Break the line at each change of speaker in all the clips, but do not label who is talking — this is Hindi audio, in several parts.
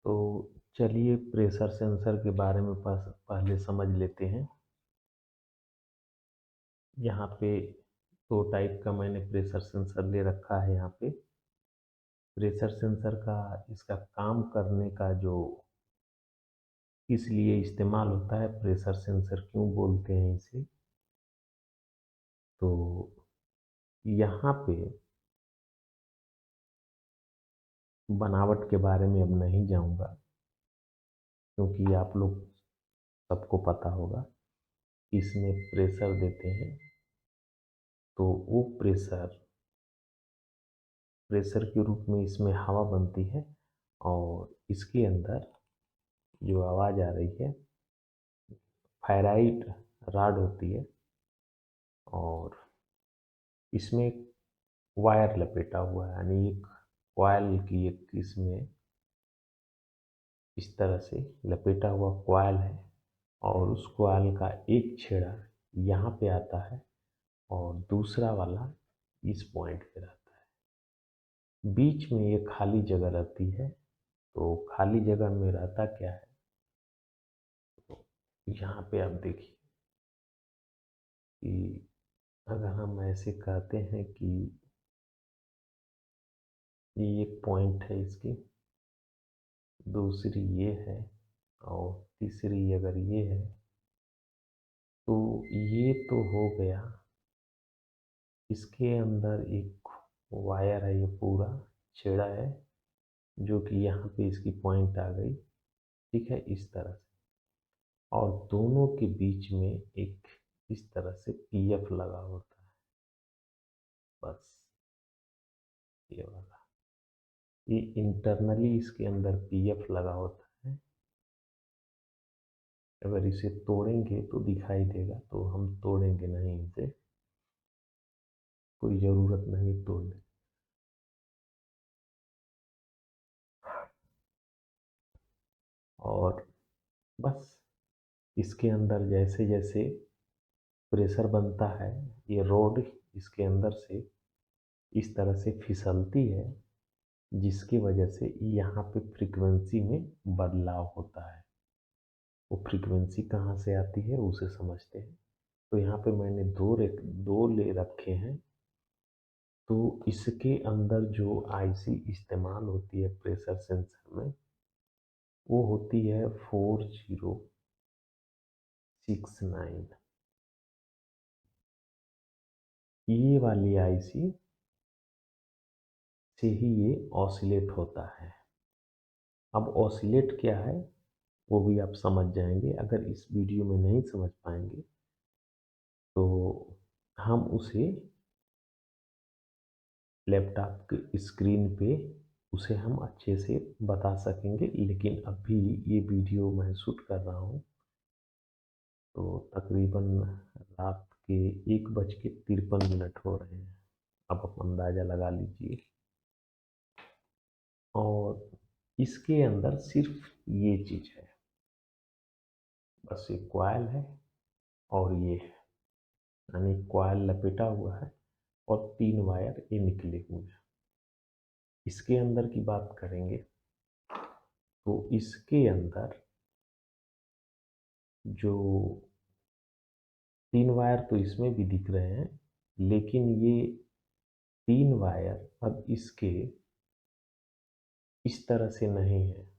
तो चलिए प्रेशर सेंसर के बारे में पहले समझ लेते हैं। यहाँ पे 2 टाइप का मैंने प्रेशर सेंसर ले रखा है यहाँ पे। प्रेशर सेंसर का इसका काम करने का जो किस लिए इस्तेमाल होता है, प्रेशर सेंसर क्यों बोलते हैं इसे, तो यहाँ पे बनावट के बारे में अब नहीं जाऊँगा क्योंकि आप लोग सबको पता होगा कि इसमें प्रेशर देते हैं तो वो प्रेशर के रूप में इसमें हवा बनती है और इसके अंदर जो आवाज़ आ रही है फेराइट रॉड होती है और इसमें एक वायर लपेटा हुआ है, यानी एक कॉइल की एक इसमें इस तरह से लपेटा हुआ कॉइल है और उस कॉइल का एक छेड़ा यहाँ पे आता है और दूसरा वाला इस पॉइंट पे रहता है। बीच में ये खाली जगह रहती है, तो खाली जगह में रहता क्या है, तो यहाँ पे आप देखिए कि अगर हम ऐसे कहते हैं कि ये एक पॉइंट है इसकी, दूसरी ये है और तीसरी अगर ये है, तो ये तो हो गया। इसके अंदर एक वायर है, ये पूरा छेड़ा है जो कि यहाँ पे इसकी पॉइंट आ गई, ठीक है, इस तरह से। और दोनों के बीच में एक इस तरह से पीएफ लगा होता है, बस ये वाला, ये इंटरनली इसके अंदर पीएफ लगा होता है। अगर इसे तोड़ेंगे तो दिखाई देगा, तो हम तोड़ेंगे नहीं, इसे कोई ज़रूरत नहीं तोड़ने। और बस इसके अंदर जैसे जैसे प्रेशर बनता है, ये रॉड इसके अंदर से इस तरह से फिसलती है, जिसकी वजह से यहाँ पे फ्रीक्वेंसी में बदलाव होता है। वो फ्रीक्वेंसी कहाँ से आती है उसे समझते हैं। तो यहाँ पे मैंने दो ले रखे हैं। तो इसके अंदर जो आईसी इस्तेमाल होती है प्रेशर सेंसर में, वो होती है 4069। ये वाली आईसी से ही ये ऑसिलेट होता है। अब ऑसिलेट क्या है वो भी आप समझ जाएंगे। अगर इस वीडियो में नहीं समझ पाएंगे तो हम उसे लैपटॉप की स्क्रीन पे उसे हम अच्छे से बता सकेंगे, लेकिन अभी ये वीडियो मैं शूट कर रहा हूँ तो तकरीबन रात के 1:53 हो रहे हैं। अब आप अंदाज़ा लगा लीजिए। और इसके अंदर सिर्फ ये चीज़ है, बस एक कॉइल है और ये है, यानी कॉइल लपेटा हुआ है और 3 वायर ये निकले हुए हैं। इसके अंदर की बात करेंगे तो इसके अंदर जो 3 वायर तो इसमें भी दिख रहे हैं, लेकिन ये 3 वायर अब इसके इस तरह से नहीं है।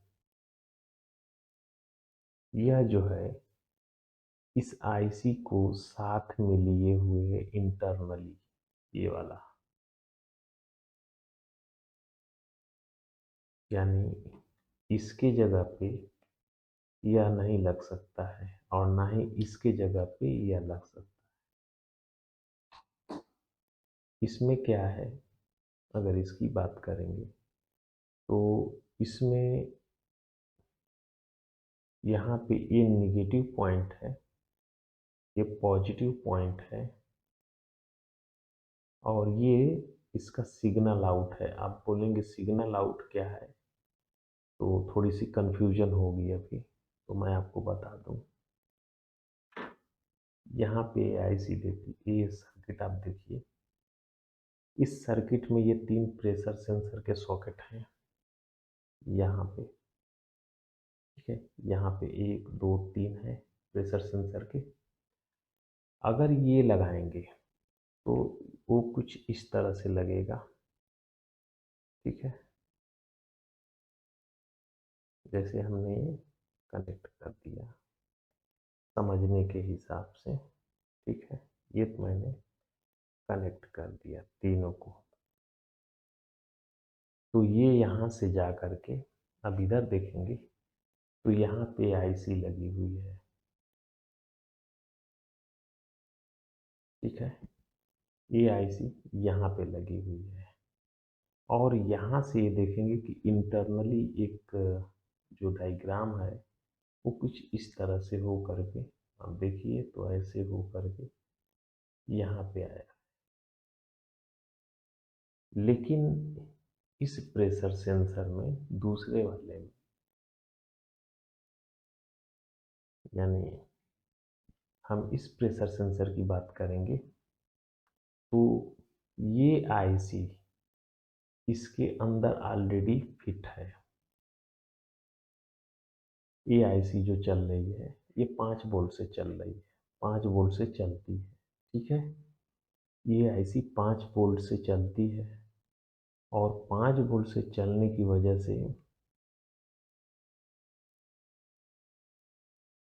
यह जो है इस आईसी को साथ में लिए हुए इंटरनली, ये वाला, यानी इसके जगह पे यह नहीं लग सकता है और ना ही इसके जगह पे यह लग सकता है। इसमें क्या है, अगर इसकी बात करेंगे तो इसमें यहाँ पे ये निगेटिव पॉइंट है, ये पॉजिटिव पॉइंट है और ये इसका सिग्नल आउट है। आप बोलेंगे सिग्नल आउट क्या है, तो थोड़ी सी कंफ्यूजन होगी अभी, तो मैं आपको बता दूं। यहाँ पे आईसी देती, ये सर्किट आप देखिए, इस सर्किट में ये 3 प्रेशर सेंसर के सॉकेट हैं यहाँ पे। ठीक है। यहाँ पे 1 2 3 है प्रेशर सेंसर के। अगर ये लगाएंगे तो वो कुछ इस तरह से लगेगा, ठीक है। जैसे हमने कनेक्ट कर दिया समझने के हिसाब से, ठीक है। ये तो मैंने कनेक्ट कर दिया तीनों को। तो ये यहाँ से जा कर के अब इधर देखेंगे तो यहाँ पे आईसी लगी हुई है, ठीक है। ये आईसी यहाँ पे लगी हुई है और यहाँ से ये देखेंगे कि इंटरनली एक जो डायग्राम है वो कुछ इस तरह से हो करके, आप देखिए तो ऐसे हो करके यहाँ पे आया। लेकिन इस प्रेशर सेंसर में दूसरे वाले में, यानी हम इस प्रेशर सेंसर की बात करेंगे तो ये आईसी इसके अंदर ऑलरेडी फिट है। ये आईसी जो चल रही है ये 5 वोल्ट से चल रही है, 5 वोल्ट से चलती है, ठीक है। ये आईसी 5 वोल्ट से चलती है और 5 वोल्ट से चलने की वजह से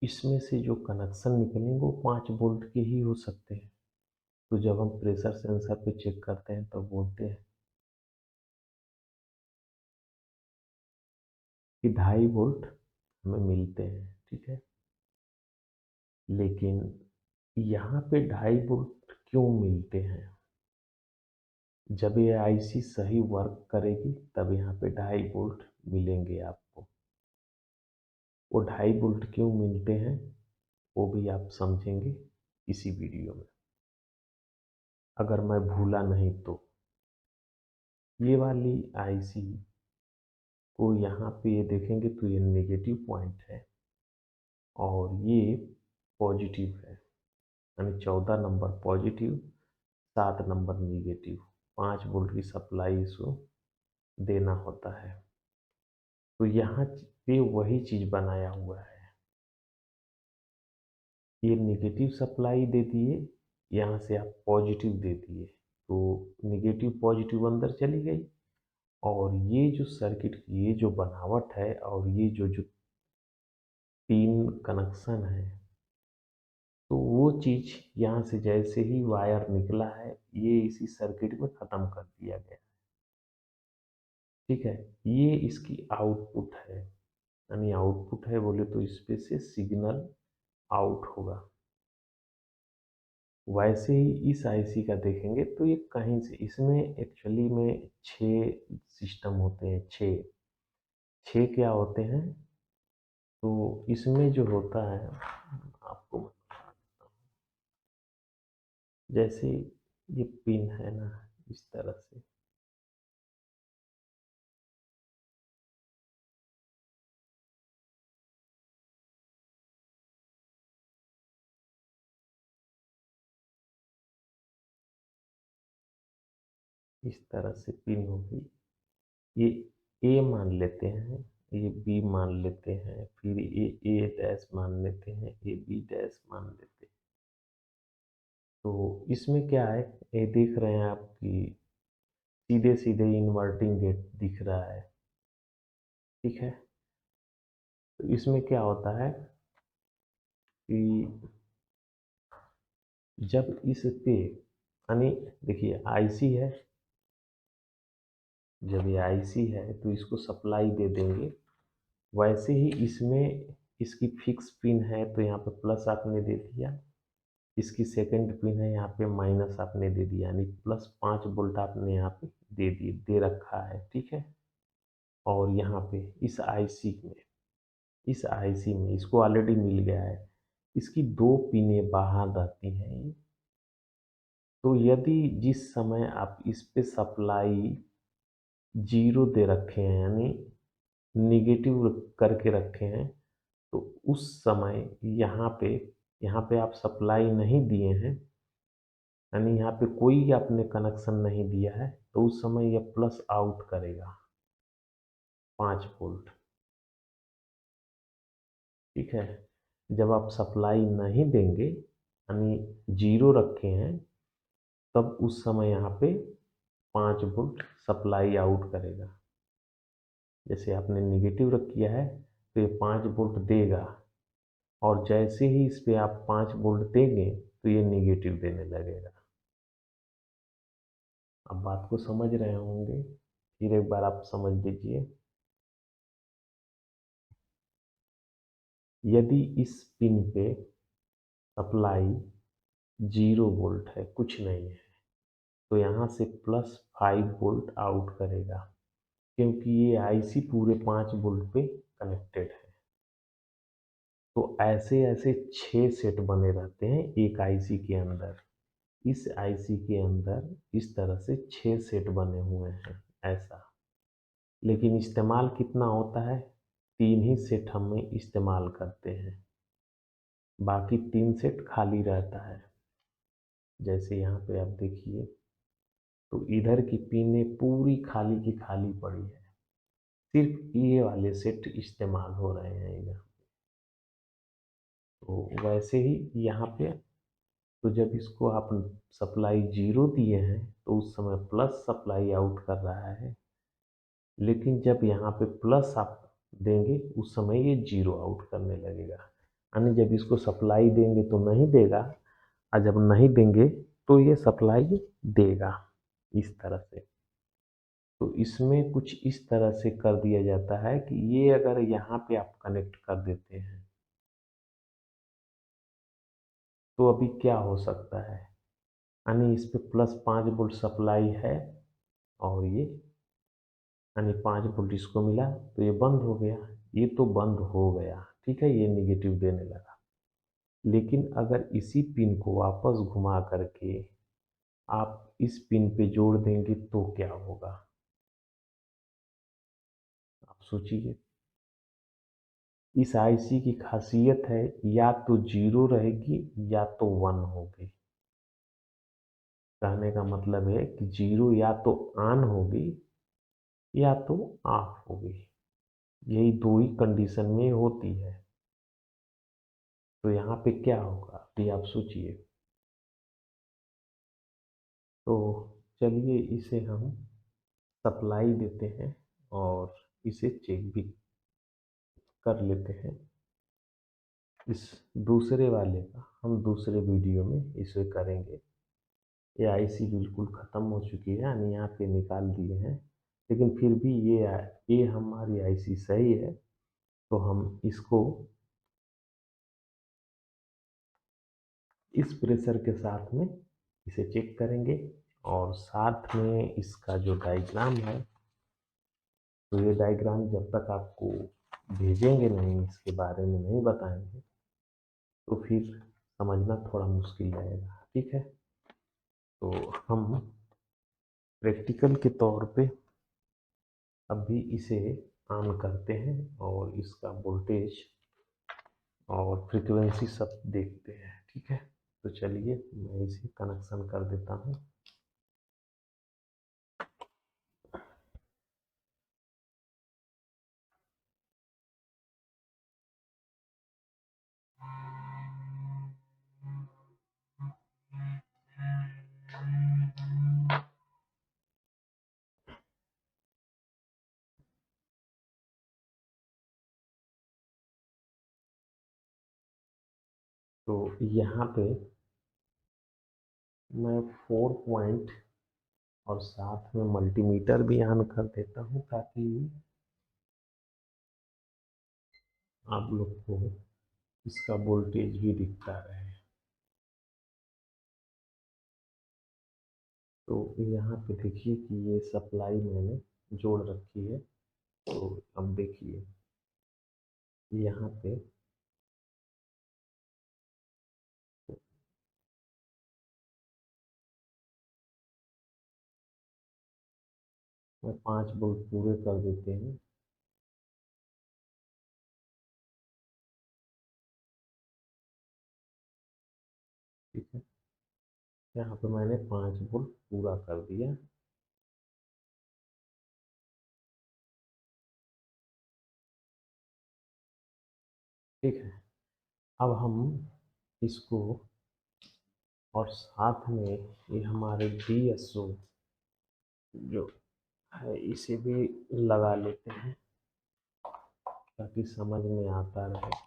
इसमें से जो कनेक्शन निकलेंगे वो 5 वोल्ट के ही हो सकते हैं। तो जब हम प्रेशर सेंसर पे चेक करते हैं तब बोलते हैं कि 2.5 वोल्ट हमें मिलते हैं, ठीक है। लेकिन यहाँ पे 2.5 वोल्ट क्यों मिलते हैं? जब ये आईसी सही वर्क करेगी तब यहाँ पे 2.5 वोल्ट मिलेंगे आपको। वो 2.5 वोल्ट क्यों मिलते हैं वो भी आप समझेंगे इसी वीडियो में, अगर मैं भूला नहीं तो। ये वाली आईसी को यहाँ पे ये देखेंगे तो ये नेगेटिव पॉइंट है और ये पॉजिटिव है, यानी 14 number positive, 7 number negative. 5 volt की सप्लाई इसको देना होता है। तो यहाँ पे वही चीज़ बनाया हुआ है, ये नेगेटिव सप्लाई दे दिए, यहाँ से आप पॉजिटिव दे दिए तो नेगेटिव पॉजिटिव अंदर चली गई और ये जो सर्किट की ये जो बनावट है और ये जो जो 3 कनेक्शन है तो वो चीज़ यहाँ से जैसे ही वायर निकला है ये इसी सर्किट में ख़त्म कर दिया गया, ठीक है। ये इसकी आउटपुट है, यानी आउटपुट है बोले तो इस पे से सिग्नल आउट होगा। वैसे ही इस आईसी का देखेंगे तो ये कहीं से, इसमें एक्चुअली में 6 सिस्टम होते हैं, 6 क्या होते हैं। तो इसमें जो होता है आपको मैं बता देता हूँ। जैसे ये पिन है ना इस तरह से, इस तरह से पिन होगी। ये ए मान लेते हैं, ये बी मान लेते हैं, फिर ये ए डैश मान लेते हैं, ये बी डैश मान लेते हैं। तो इसमें क्या है, ये देख रहे हैं आप कि सीधे सीधे इन्वर्टिंग गेट दिख रहा है, ठीक है। तो इसमें क्या होता है कि जब इस पे, यानी देखिए आईसी है, जब ये आईसी है तो इसको सप्लाई दे देंगे। वैसे ही इसमें इसकी फिक्स पिन है तो यहाँ पे प्लस आपने दे दिया, इसकी सेकंड पिन है यहाँ पे माइनस आपने दे दिया, यानी प्लस 5 वोल्ट आपने यहाँ पे दे दिए, दे रखा है, ठीक है। और यहाँ पे इस आईसी में इसको ऑलरेडी मिल गया है, इसकी 2 पिनें बाहर रहती हैं ये। तो यदि जिस समय आप इस पे सप्लाई 0 दे रखे हैं, यानी निगेटिव करके रखे हैं, तो उस समय यहाँ पे आप सप्लाई नहीं दिए हैं, यानी यहाँ पे कोई आपने कनेक्शन नहीं दिया है, तो उस समय यह प्लस आउट करेगा 5 वोल्ट। ठीक है। जब आप सप्लाई नहीं देंगे यानी जीरो रखे हैं, तब उस समय यहाँ पे 5 वोल्ट सप्लाई आउट करेगा। जैसे आपने निगेटिव रख किया है तो ये 5 वोल्ट देगा, और जैसे ही इस पे आप 5 वोल्ट देंगे तो ये निगेटिव देने लगेगा। अब बात को समझ रहे होंगे, फिर एक बार आप समझ लीजिए। यदि इस पिन पे सप्लाई 0 वोल्ट है, कुछ नहीं है, तो यहाँ से +5 वोल्ट आउट करेगा, क्योंकि ये आईसी पूरे 5 वोल्ट पे कनेक्टेड है। तो ऐसे ऐसे 6 सेट बने रहते हैं एक आईसी के अंदर। इस आईसी के अंदर इस तरह से 6 सेट बने हुए हैं ऐसा। लेकिन इस्तेमाल कितना होता है? 3 ही सेट हम इस्तेमाल करते हैं, बाकी 3 सेट खाली रहता है। जैसे यहाँ पे आप देखिए, तो इधर की पिनें पूरी खाली की खाली पड़ी है, सिर्फ ये वाले सेट इस्तेमाल हो रहे हैं इधर। तो वैसे ही यहाँ पे, तो जब इसको आप सप्लाई 0 दिए हैं तो उस समय प्लस सप्लाई आउट कर रहा है, लेकिन जब यहाँ पे प्लस आप देंगे उस समय ये 0 आउट करने लगेगा। यानी जब इसको सप्लाई देंगे तो नहीं देगा, और जब नहीं देंगे तो ये सप्लाई देगा, इस तरह से। तो इसमें कुछ इस तरह से कर दिया जाता है कि ये अगर यहाँ पे आप कनेक्ट कर देते हैं तो अभी क्या हो सकता है, यानी इस पे +5 वोल्ट सप्लाई है, और ये यानी 5 वोल्ट इसको मिला तो ये बंद हो गया। ये तो बंद हो गया, ठीक है, ये निगेटिव देने लगा। लेकिन अगर इसी पिन को वापस घुमा करके आप इस पिन पे जोड़ देंगे तो क्या होगा, आप सोचिए। इस आईसी की खासियत है, या तो 0 रहेगी या तो 1 होगी। कहने का मतलब है कि 0 या तो ऑन होगी या तो ऑफ होगी, यही दो ही कंडीशन में होती है। तो यहाँ पे क्या होगा ये आप सोचिए। तो चलिए इसे हम सप्लाई देते हैं और इसे चेक भी कर लेते हैं। इस दूसरे वाले का हम दूसरे वीडियो में इसे करेंगे। ये आईसी बिल्कुल ख़त्म हो चुकी है, यानी यहाँ पे निकाल दिए हैं, लेकिन फिर भी ये हमारी आईसी सही है। तो हम इसको इस प्रेशर के साथ में इसे चेक करेंगे, और साथ में इसका जो डायग्राम है, तो ये डायग्राम जब तक आपको भेजेंगे नहीं, इसके बारे में नहीं बताएंगे, तो फिर समझना थोड़ा मुश्किल रहेगा, ठीक है। तो हम प्रैक्टिकल के तौर पे अभी इसे ऑन करते हैं और इसका वोल्टेज और फ्रीक्वेंसी सब देखते हैं, ठीक है। तो चलिए मैं इसे कनेक्शन कर देता हूँ। तो यहाँ पे मैं 4 पॉइंट और साथ में मल्टीमीटर भी ऑन कर देता हूँ, ताकि आप लोग को इसका वोल्टेज भी दिखता रहे। तो यहाँ पे देखिए कि ये सप्लाई मैंने जोड़ रखी है। तो अब देखिए यहाँ पे मैं 5 वोल्ट पूरे कर देते हैं। ठीक है, यहाँ पे मैंने 5 वोल्ट पूरा कर दिया। ठीक है। अब हम इसको और साथ में ये हमारे DSO जो है इसे भी लगा लेते हैं ताकि समझ में आता रहे।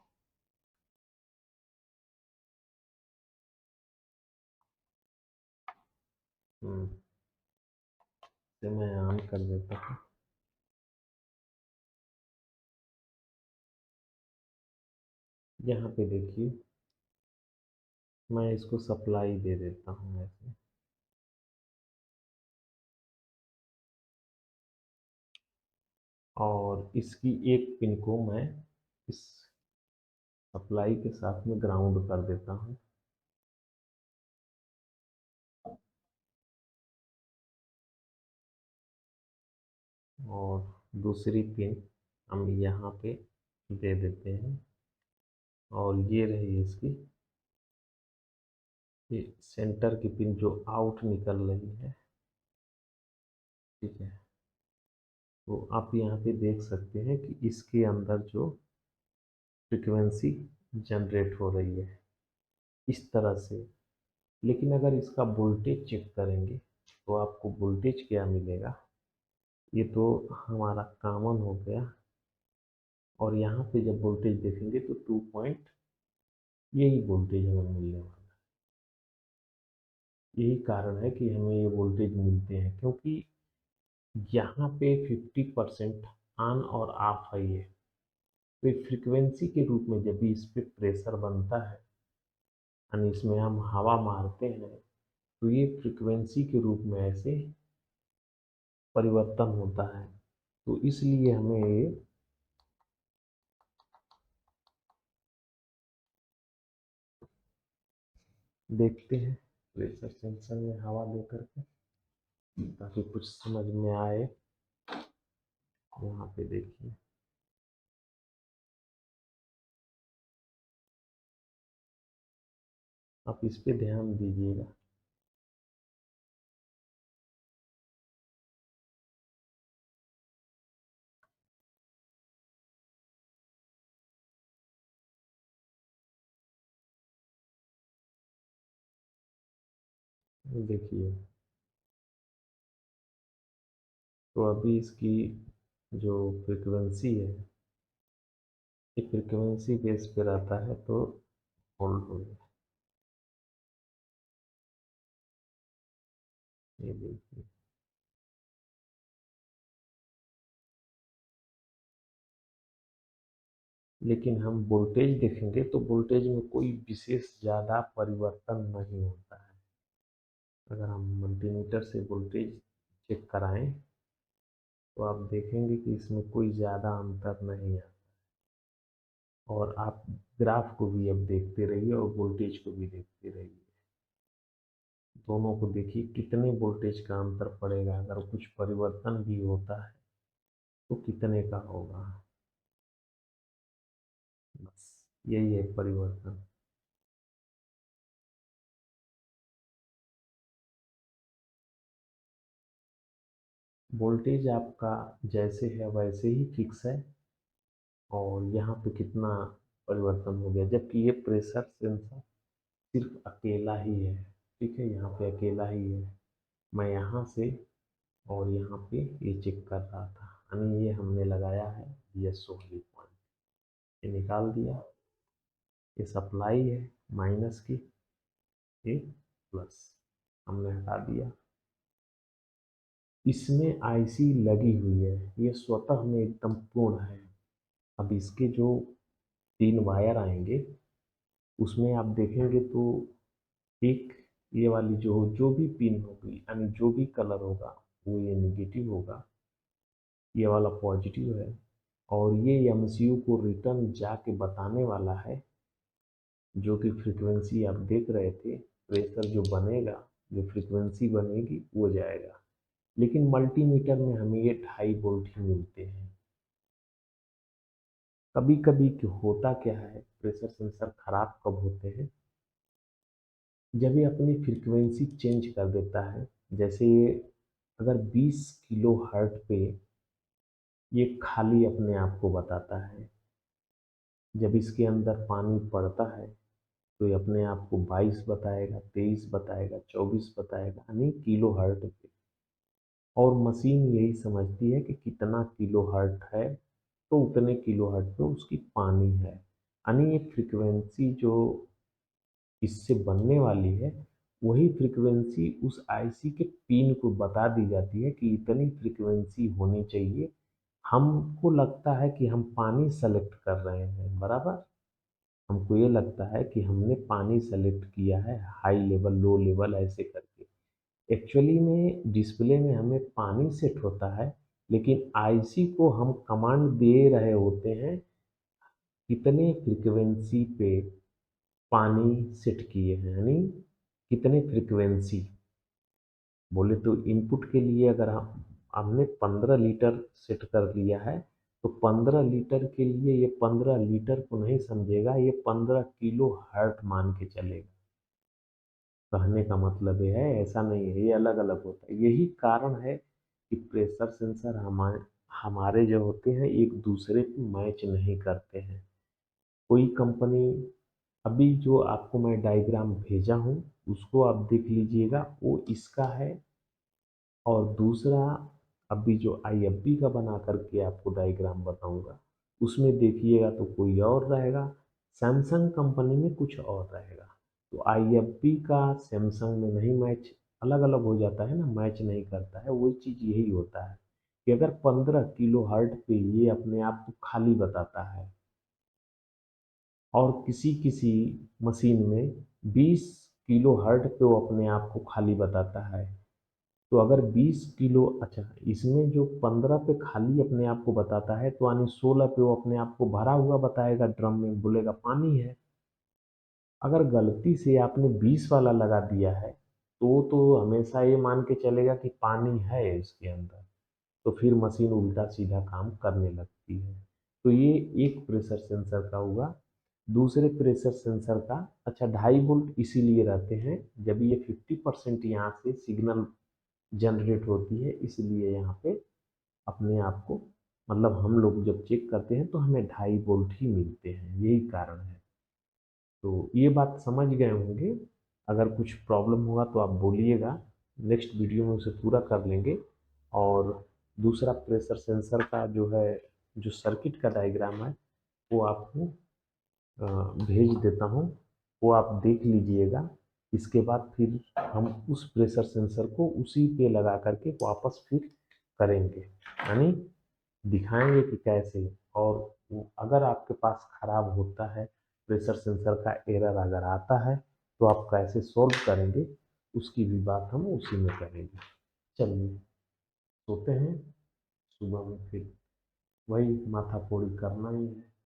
इसे मैं ऑन कर देता हूँ। यहाँ पे देखिए मैं इसको सप्लाई दे देता हूँ ऐसे, और इसकी एक पिन को मैं इस सप्लाई के साथ में ग्राउंड कर देता हूँ। और दूसरी पिन हम यहाँ पे दे देते हैं, और ये रही इसकी ये सेंटर की पिन जो आउट निकल रही है। ठीक है, तो आप यहाँ पे देख सकते हैं कि इसके अंदर जो फ्रिक्वेंसी जनरेट हो रही है इस तरह से। लेकिन अगर इसका वोल्टेज चेक करेंगे तो आपको वोल्टेज क्या मिलेगा, ये तो हमारा कॉमन हो गया। और यहाँ पे जब वोल्टेज देखेंगे तो 2 पॉइंट यही वोल्टेज हमें मिलने वाला है। यही कारण है कि हमें ये वोल्टेज मिलते हैं, क्योंकि यहाँ पे 50% ऑन और ऑफ है ये। तो फ्रीक्वेंसी के रूप में जब भी इस पर प्रेशर बनता है यानी इसमें हम हवा मारते हैं तो ये फ्रीक्वेंसी के रूप में ऐसे परिवर्तन होता है। तो इसलिए हमें ये देखते हैं प्रेशर सेंसर में हवा दे करके ताकि कुछ समझ में आए। यहाँ पे देखिए आप इस पे ध्यान दीजिएगा। देखिए तो अभी इसकी जो फ्रिक्वेंसी है ये फ्रिक्वेंसी बेस पे रहता है तो होल्ड हो गया। ये देखिए लेकिन हम वोल्टेज देखेंगे तो वोल्टेज में कोई विशेष ज़्यादा परिवर्तन नहीं होता है। अगर हम मल्टीमीटर से वोल्टेज चेक कराएं तो आप देखेंगे कि इसमें कोई ज़्यादा अंतर नहीं है। और आप ग्राफ को भी अब देखते रहिए और वोल्टेज को भी देखते रहिए, दोनों को देखिए कितने वोल्टेज का अंतर पड़ेगा। अगर कुछ परिवर्तन भी होता है तो कितने का होगा, बस यही है परिवर्तन। वोल्टेज आपका जैसे है वैसे ही फिक्स है, और यहाँ पे कितना परिवर्तन हो गया, जबकि ये प्रेशर सेंसर सिर्फ अकेला ही है। ठीक है, यहाँ पे अकेला ही है। मैं यहाँ से और यहाँ पे ये चेक कर रहा था, यानी ये हमने लगाया है DSO वाली पॉइंट, ये निकाल दिया। ये सप्लाई है माइनस की, ये प्लस हमने हटा दिया। इसमें IC लगी हुई है, ये स्वतः में एकदम पूर्ण है। अब इसके जो 3 वायर आएंगे उसमें आप देखेंगे तो एक ये वाली जो जो भी पिन होगी यानी जो भी कलर होगा वो ये नेगेटिव होगा, ये वाला पॉजिटिव है। और ये MCU को रिटर्न जाके बताने वाला है जो कि फ्रीक्वेंसी आप देख रहे थे, प्रेशर जो बनेगा, जो फ्रीक्वेंसी बनेगी वो जाएगा। लेकिन मल्टीमीटर में हमें ये 2.5 वोल्ट ही मिलते हैं। कभी कभी होता क्या है, प्रेशर सेंसर खराब कब होते हैं, जब ये अपनी फ्रीक्वेंसी चेंज कर देता है। जैसे ये अगर 20 किलो हर्ट पे ये खाली अपने आप को बताता है, जब इसके अंदर पानी पड़ता है तो ये अपने आप को 22 बताएगा, 23 बताएगा, 24 बताएगा, यानी किलो हर्ट पे। और मशीन यही समझती है कि कितना किलो हर्ट है, तो उतने किलो हर्ट पे उसकी पानी है। यानी ये फ्रीक्वेंसी जो इससे बनने वाली है, वही फ्रीक्वेंसी उस आईसी के पिन को बता दी जाती है कि इतनी फ्रीक्वेंसी होनी चाहिए। हमको लगता है कि हम पानी सेलेक्ट कर रहे हैं, बराबर। हमको ये लगता है कि हमने पानी सेलेक्ट किया है, हाई लेवल, लो लेवल ऐसे करके। एक्चुअली में डिस्प्ले में हमें पानी सेट होता है, लेकिन आईसी को हम कमांड दे रहे होते हैं कितने फ्रीक्वेंसी पे पानी सेट किए हैं, यानी कितने फ्रीक्वेंसी। बोले तो इनपुट के लिए अगर हमने 15 लीटर सेट कर लिया है, तो 15 लीटर के लिए ये 15 लीटर को नहीं समझेगा, ये 15 किलो हर्ट मान के चलेगा। कहने का मतलब ये है, ऐसा नहीं है, ये अलग अलग होता है। यही कारण है कि प्रेशर सेंसर हमारे हमारे जो होते हैं एक दूसरे पे मैच नहीं करते हैं। कोई कंपनी, अभी जो आपको मैं डायग्राम भेजा हूँ उसको आप देख लीजिएगा, वो इसका है। और दूसरा अभी जो आईएफबी का बना करके आपको डायग्राम बताऊंगा, उसमें देखिएगा तो कोई और रहेगा, सैमसंग कंपनी में कुछ और रहेगा। तो आईएफबी का सैमसंग में नहीं मैच, अलग अलग हो जाता है ना, मैच नहीं करता है। वही चीज़ यही होता है कि अगर 15 किलो हर्ट पे ये अपने आप को खाली बताता है, और किसी किसी मशीन में 20 किलो हर्ट पे वो अपने आप को खाली बताता है। तो अगर 20 किलो, अच्छा, इसमें जो 15 पे खाली अपने आप को बताता है, तो यानी 16 पे वो अपने आप को भरा हुआ बताएगा, ड्रम में बोलेगा पानी है। अगर गलती से आपने 20 वाला लगा दिया है, तो हमेशा ये मान के चलेगा कि पानी है इसके अंदर, तो फिर मशीन उल्टा सीधा काम करने लगती है। तो ये एक प्रेशर सेंसर का हुआ। दूसरे प्रेशर सेंसर का, अच्छा, 2.5 वोल्ट इसीलिए रहते हैं, जब ये 50% यहाँ से सिग्नल जनरेट होती है, इसलिए यहाँ पे अपने आप को, मतलब हम लोग जब चेक करते हैं तो हमें 2.5 वोल्ट ही मिलते हैं, यही कारण है। तो ये बात समझ गए होंगे। अगर कुछ प्रॉब्लम हुआ तो आप बोलिएगा, नेक्स्ट वीडियो में उसे पूरा कर लेंगे। और दूसरा प्रेशर सेंसर का जो है, जो सर्किट का डायग्राम है, वो आपको भेज देता हूँ, वो आप देख लीजिएगा। इसके बाद फिर हम उस प्रेशर सेंसर को उसी पे लगा करके वापस फिर करेंगे, यानी दिखाएंगे कि कैसे। और अगर आपके पास खराब होता है, प्रेशर सेंसर का एरर अगर आता है, तो आप कैसे सॉल्व करेंगे, उसकी भी बात हम उसी में करेंगे। चलिए सोते हैं, सुबह में फिर वही माथा फोड़ी करना ही है।